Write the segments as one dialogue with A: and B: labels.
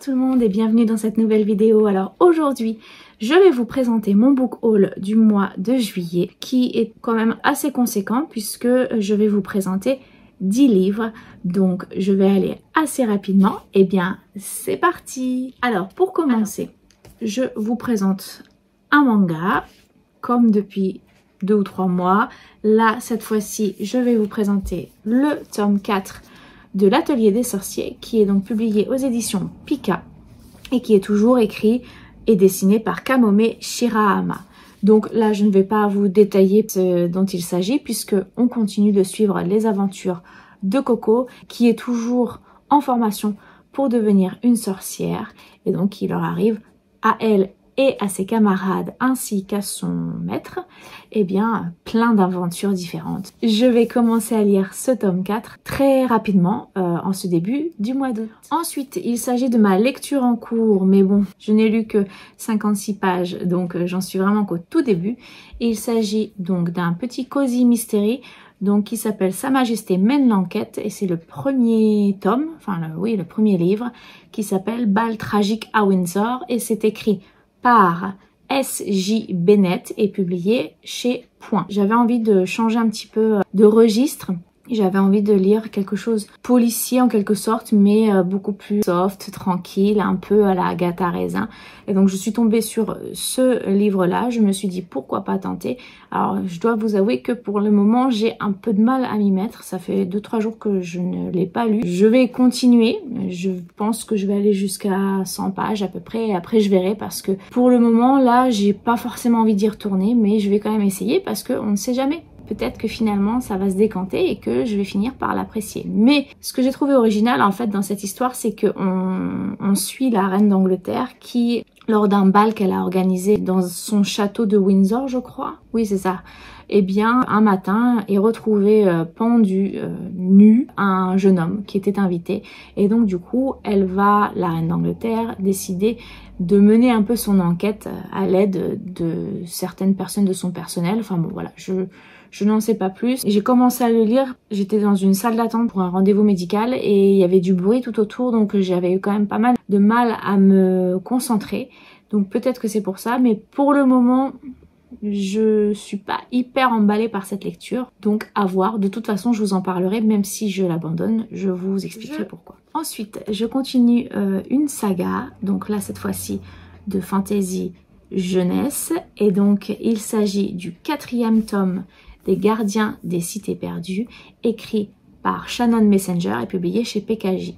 A: tout le monde et bienvenue dans cette nouvelle vidéo. Alors aujourd'hui, je vais vous présenter mon book haul du mois de juillet qui est quand même assez conséquent puisque je vais vous présenter 10 livres. Donc je vais aller assez rapidement. Et bien c'est parti. Alors pour commencer, je vous présente un manga comme depuis 2 ou 3 mois. Là cette fois-ci, je vais vous présenter le tome 4 de l'Atelier des Sorciers qui est donc publié aux éditions Pika et qui est toujours écrit et dessiné par Kamome Shirahama. Donc là je ne vais pas vous détailler ce dont il s'agit puisque on continue de suivre les aventures de Coco qui est toujours en formation pour devenir une sorcière et donc il leur arrive à elle et à ses camarades ainsi qu'à son maître, eh bien plein d'aventures différentes. Je vais commencer à lire ce tome 4 très rapidement en ce début du mois d'août. Ensuite, il s'agit de ma lecture en cours, mais bon, je n'ai lu que 56 pages, donc j'en suis vraiment qu'au tout début. Il s'agit donc d'un petit cozy mystery donc qui s'appelle Sa Majesté mène l'enquête et c'est le premier tome, le premier livre qui s'appelle Bal tragique à Windsor et c'est écrit par S.J. Bennett et publié chez Point. J'avais envie de changer un petit peu de registre. J'avais envie de lire quelque chose policier en quelque sorte, mais beaucoup plus soft, tranquille, un peu à la Agatha Raisin. Et donc je suis tombée sur ce livre-là. Je me suis dit pourquoi pas tenter. Alors je dois vous avouer que pour le moment j'ai un peu de mal à m'y mettre. Ça fait 2-3 jours que je ne l'ai pas lu. Je vais continuer. Je pense que je vais aller jusqu'à 100 pages à peu près. Et après je verrai parce que pour le moment là j'ai pas forcément envie d'y retourner, mais je vais quand même essayer parce qu'on ne sait jamais. Peut-être que finalement ça va se décanter et que je vais finir par l'apprécier. Mais ce que j'ai trouvé original en fait dans cette histoire, c'est qu'on suit la reine d'Angleterre qui, lors d'un bal qu'elle a organisé dans son château de Windsor, je crois. Oui, c'est ça. Eh bien, un matin est retrouvé pendu, nu, un jeune homme qui était invité. Et donc du coup, la reine d'Angleterre, décider de mener un peu son enquête à l'aide de certaines personnes de son personnel. Enfin bon, voilà, je n'en sais pas plus. J'ai commencé à le lire, j'étais dans une salle d'attente pour un rendez-vous médical et il y avait du bruit tout autour, donc j'avais eu quand même pas mal de mal à me concentrer. Donc peut-être que c'est pour ça, mais pour le moment, je suis pas hyper emballée par cette lecture. Donc à voir, de toute façon je vous en parlerai, même si je l'abandonne, je vous expliquerai pourquoi. Ensuite, je continue une saga, donc là cette fois-ci de fantasy jeunesse. Et donc il s'agit du 4e tome des Gardiens des Cités Perdues, écrit par Shannon Messenger et publié chez PKJ.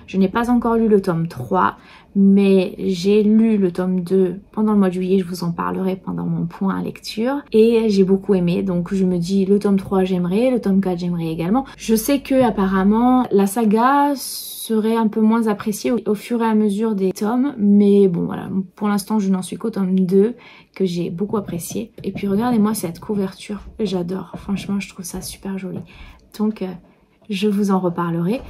A: Je n'ai pas encore lu le tome 3, mais j'ai lu le tome 2 pendant le mois de juillet, je vous en parlerai pendant mon point lecture, et j'ai beaucoup aimé, donc je me dis le tome 3 j'aimerais, le tome 4 j'aimerais également. Je sais que apparemment la saga serait un peu moins appréciée au fur et à mesure des tomes, mais bon voilà, pour l'instant je n'en suis qu'au tome 2 que j'ai beaucoup apprécié. Et puis regardez-moi cette couverture, j'adore, franchement je trouve ça super joli. Donc je vous en reparlerai,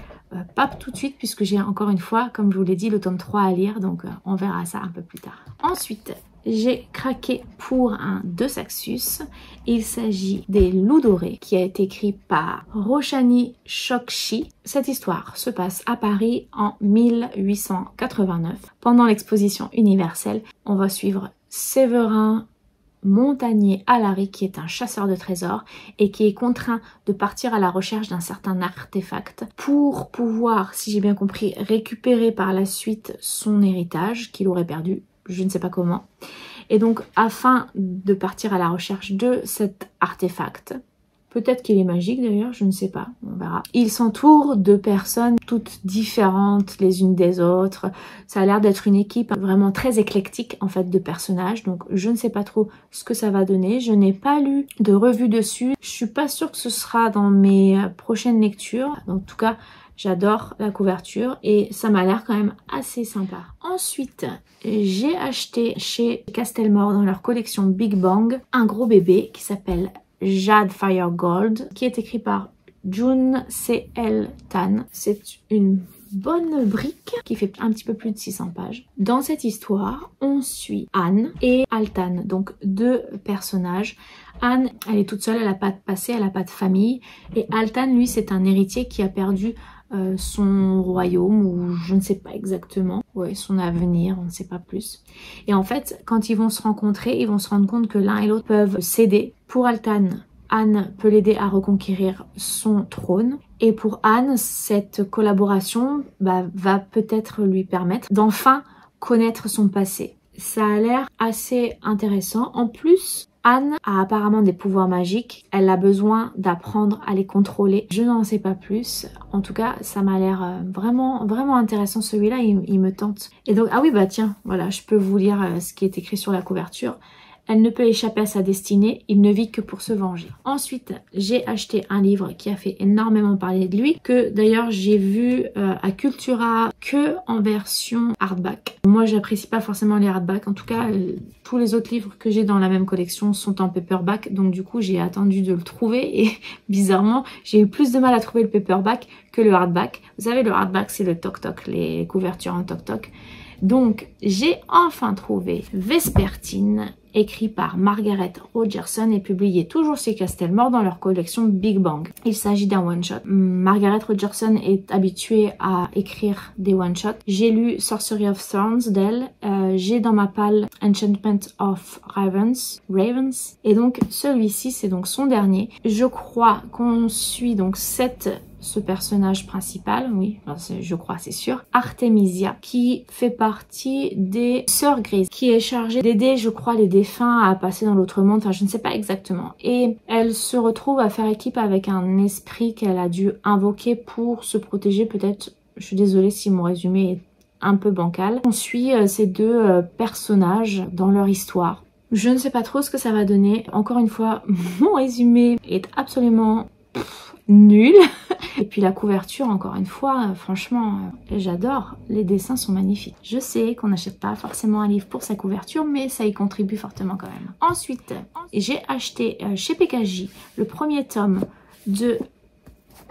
A: pas tout de suite puisque j'ai encore une fois, comme je vous l'ai dit, le tome 3 à lire, donc on verra ça un peu plus tard. Ensuite, j'ai craqué pour un de Saxus. Il s'agit des Loups Dorés qui a été écrit par Roshani Chokshi. Cette histoire se passe à Paris en 1889. Pendant l'exposition universelle, on va suivre Séverin Montagnier Alary qui est un chasseur de trésors et qui est contraint de partir à la recherche d'un certain artefact pour pouvoir, si j'ai bien compris, récupérer par la suite son héritage qu'il aurait perdu. Je ne sais pas comment. Et donc, afin de partir à la recherche de cet artefact, peut-être qu'il est magique d'ailleurs, je ne sais pas, on verra. Il s'entoure de personnes toutes différentes les unes des autres. Ça a l'air d'être une équipe vraiment très éclectique en fait de personnages, donc je ne sais pas trop ce que ça va donner. Je n'ai pas lu de revue dessus. Je suis pas sûre que ce sera dans mes prochaines lectures. En tout cas, j'adore la couverture et ça m'a l'air quand même assez sympa. Ensuite, j'ai acheté chez Castelmore dans leur collection Big Bang un gros bébé qui s'appelle Jade Fire Gold, qui est écrit par Jun C.L. Tan. C'est une bonne brique qui fait un petit peu plus de 600 pages. Dans cette histoire, on suit Anne et Altan, donc 2 personnages. Anne, elle est toute seule, elle n'a pas de passé, elle n'a pas de famille. Et Altan, lui, c'est un héritier qui a perdu son royaume, ou je ne sais pas exactement, ouais, son avenir, on ne sait pas plus. Et en fait, quand ils vont se rencontrer, ils vont se rendre compte que l'un et l'autre peuvent s'aider. Pour Altan, Anne peut l'aider à reconquérir son trône. Et pour Anne, cette collaboration va peut-être lui permettre d'enfin connaître son passé. Ça a l'air assez intéressant. En plus, Anne a apparemment des pouvoirs magiques. Elle a besoin d'apprendre à les contrôler. Je n'en sais pas plus. En tout cas, ça m'a l'air vraiment intéressant. Celui-là, il me tente. Et donc, ah oui, bah tiens, voilà, je peux vous lire ce qui est écrit sur la couverture. Elle ne peut échapper à sa destinée, il ne vit que pour se venger. Ensuite, j'ai acheté un livre qui a fait énormément parler de lui, que d'ailleurs j'ai vu à Cultura que en version hardback. Moi, j'apprécie pas forcément les hardbacks. En tout cas, tous les autres livres que j'ai dans la même collection sont en paperback. Donc du coup, j'ai attendu de le trouver et bizarrement, j'ai eu plus de mal à trouver le paperback que le hardback. Vous savez, le hardback, c'est le toc-toc, les couvertures en toc-toc. Donc, j'ai enfin trouvé Vespertine, écrit par Margaret Rogerson et publié toujours chez Castelmore dans leur collection Big Bang. Il s'agit d'un one-shot. Margaret Rogerson est habituée à écrire des one-shots. J'ai lu Sorcery of Thorns d'elle. J'ai dans ma palle Enchantment of Ravens. Et donc, celui-ci, c'est donc son dernier. Je crois qu'on suit donc ce personnage principal, oui, je crois, c'est sûr, Artemisia, qui fait partie des Sœurs Grises, qui est chargée d'aider, je crois, les défunts à passer dans l'autre monde, enfin je ne sais pas exactement. Et elle se retrouve à faire équipe avec un esprit qu'elle a dû invoquer pour se protéger, peut-être, je suis désolée si mon résumé est un peu bancal. On suit ces deux personnages dans leur histoire. Je ne sais pas trop ce que ça va donner. Encore une fois, mon résumé est absolument nul. Et puis la couverture, encore une fois, franchement, j'adore. Les dessins sont magnifiques. Je sais qu'on n'achète pas forcément un livre pour sa couverture, mais ça y contribue fortement quand même. Ensuite, j'ai acheté chez PKJ le premier tome de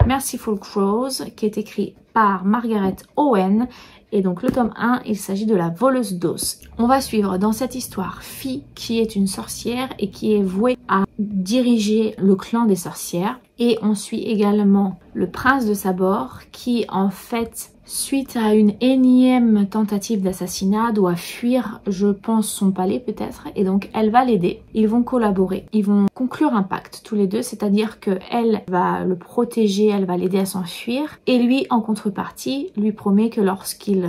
A: Merciful Crows, qui est écrit par Margaret Owen. Et donc le tome 1, il s'agit de la voleuse d'os. On va suivre dans cette histoire Fie, qui est une sorcière et qui est vouée à diriger le clan des sorcières. Et on suit également le prince de Sabor qui en fait, suite à une énième tentative d'assassinat, doit fuir, je pense, son palais peut-être. Et donc elle va l'aider. Ils vont collaborer. Ils vont conclure un pacte tous les deux. C'est-à-dire qu'elle va le protéger, elle va l'aider à s'enfuir. Et lui, en contrepartie, lui promet que lorsqu'il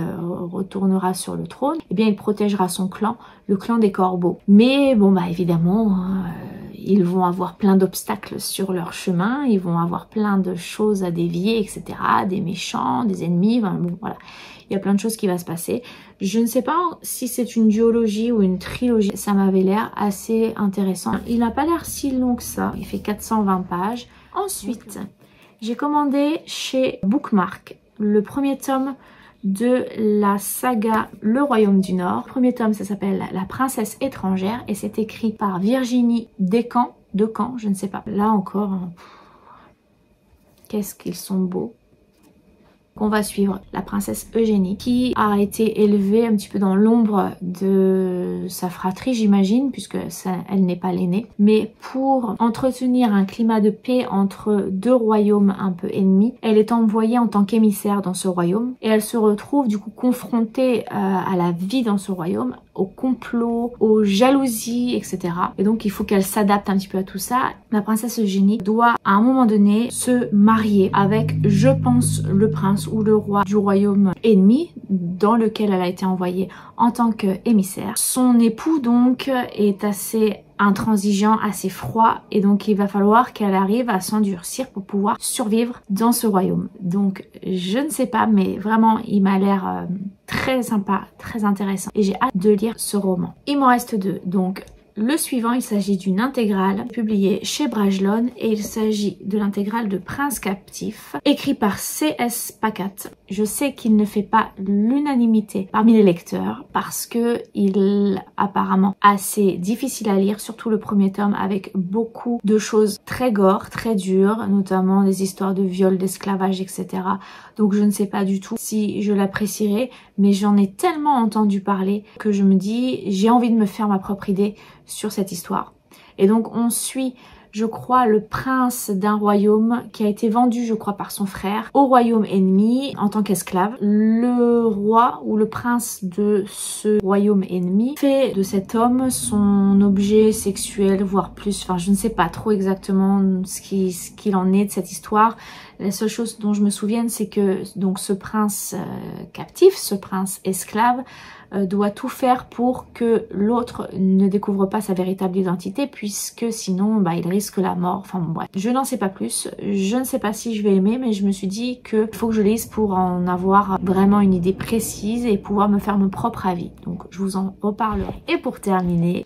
A: retournera sur le trône, eh bien il protégera son clan, le clan des corbeaux. Mais bon, bah évidemment... ils vont avoir plein d'obstacles sur leur chemin, ils vont avoir plein de choses à dévier, etc. Des méchants, des ennemis, enfin, bon, voilà. Il y a plein de choses qui vont se passer. Je ne sais pas si c'est une duologie ou une trilogie. Ça m'avait l'air assez intéressant. Il n'a pas l'air si long que ça. Il fait 420 pages. Ensuite, j'ai commandé chez Bookmark le premier tome de la saga Le Royaume du Nord. Le premier tome, ça s'appelle La Princesse étrangère et c'est écrit par Virginie Descamps, je ne sais pas. Là encore, hein, qu'est-ce qu'ils sont beaux. On va suivre la princesse Eugénie qui a été élevée un petit peu dans l'ombre de sa fratrie, j'imagine, puisque elle n'est pas l'aînée. Mais pour entretenir un climat de paix entre deux royaumes un peu ennemis, elle est envoyée en tant qu'émissaire dans ce royaume et elle se retrouve du coup confrontée à la vie dans ce royaume, au complot, aux jalousies, etc. Et donc il faut qu'elle s'adapte un petit peu à tout ça. La princesse Eugénie doit à un moment donné se marier avec, je pense, le prince ou le roi du royaume ennemi dans lequel elle a été envoyée en tant qu'émissaire. Son époux donc est assez intransigeant, assez froid et donc il va falloir qu'elle arrive à s'endurcir pour pouvoir survivre dans ce royaume. Donc je ne sais pas, mais vraiment il m'a l'air très sympa, très intéressant et j'ai hâte de lire ce roman. Il m'en reste deux, donc le suivant, il s'agit d'une intégrale publiée chez Brajlon et il s'agit de l'intégrale de Prince Captif, écrit par C.S. Pacat. Je sais qu'il ne fait pas l'unanimité parmi les lecteurs parce que il est apparemment assez difficile à lire, surtout le premier tome avec beaucoup de choses très gore, très dures, notamment des histoires de viol, d'esclavage, etc. Donc je ne sais pas du tout si je l'apprécierai, mais j'en ai tellement entendu parler que je me dis j'ai envie de me faire ma propre idée sur cette histoire. Et donc on suit, je crois, le prince d'un royaume qui a été vendu, je crois, par son frère au royaume ennemi en tant qu'esclave. Le roi ou le prince de ce royaume ennemi fait de cet homme son objet sexuel, voire plus. Enfin, je ne sais pas trop exactement ce qu'il en est de cette histoire. La seule chose dont je me souviens, c'est que donc ce prince captif, ce prince esclave, doit tout faire pour que l'autre ne découvre pas sa véritable identité, puisque sinon il risque la mort. Enfin bon, bref, je n'en sais pas plus. Je ne sais pas si je vais aimer, mais je me suis dit qu'il faut que je lise pour en avoir vraiment une idée précise et pouvoir me faire mon propre avis. Donc je vous en reparlerai. Et pour terminer,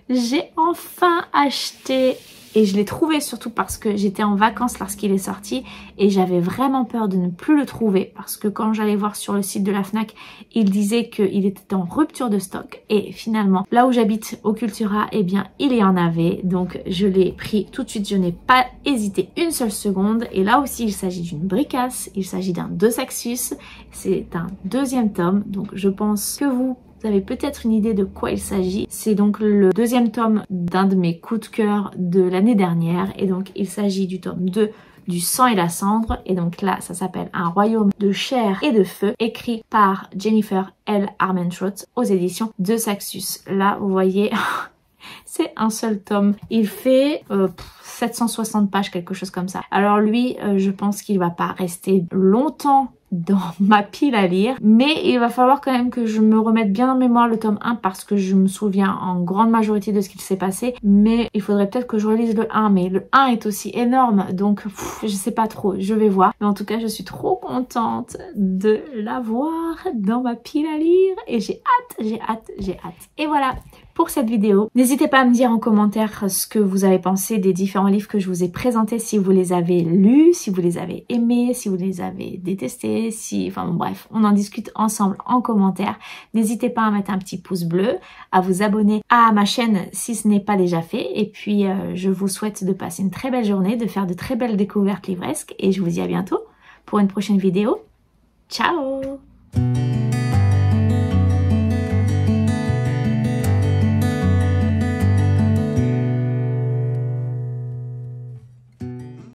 A: j'ai enfin acheté, et je l'ai trouvé surtout parce que j'étais en vacances lorsqu'il est sorti et j'avais vraiment peur de ne plus le trouver parce que quand j'allais voir sur le site de la Fnac, il disait qu'il était en rupture de stock et finalement là où j'habite au Cultura, eh bien il y en avait, donc je l'ai pris tout de suite, je n'ai pas hésité une seule seconde. Et là aussi il s'agit d'une bricasse, il s'agit d'un De Saxus, c'est un deuxième tome, donc je pense que vous avez peut-être une idée de quoi il s'agit. C'est donc le deuxième tome d'un de mes coups de cœur de l'année dernière. Et donc il s'agit du tome 2 du sang et la cendre. Et donc là, ça s'appelle Un royaume de chair et de feu, écrit par Jennifer L. Armentrout aux éditions De Saxus. Là, vous voyez, c'est un seul tome. Il fait 760 pages, quelque chose comme ça. Alors lui, je pense qu'il va pas rester longtemps dans ma pile à lire, mais il va falloir quand même que je me remette bien en mémoire le tome 1 parce que je me souviens en grande majorité de ce qu'il s'est passé, mais il faudrait peut-être que je relise le 1, mais le 1 est aussi énorme, donc je sais pas trop, je vais voir. Mais en tout cas, je suis trop contente de l'avoir dans ma pile à lire et j'ai hâte. Et voilà pour cette vidéo. N'hésitez pas à me dire en commentaire ce que vous avez pensé des différents livres que je vous ai présentés, si vous les avez lus, si vous les avez aimés, si vous les avez détestés, enfin bon, bref, on en discute ensemble en commentaire. N'hésitez pas à mettre un petit pouce bleu, à vous abonner à ma chaîne si ce n'est pas déjà fait. Et puis je vous souhaite de passer une très belle journée, de faire de très belles découvertes livresques et je vous dis à bientôt pour une prochaine vidéo. Ciao!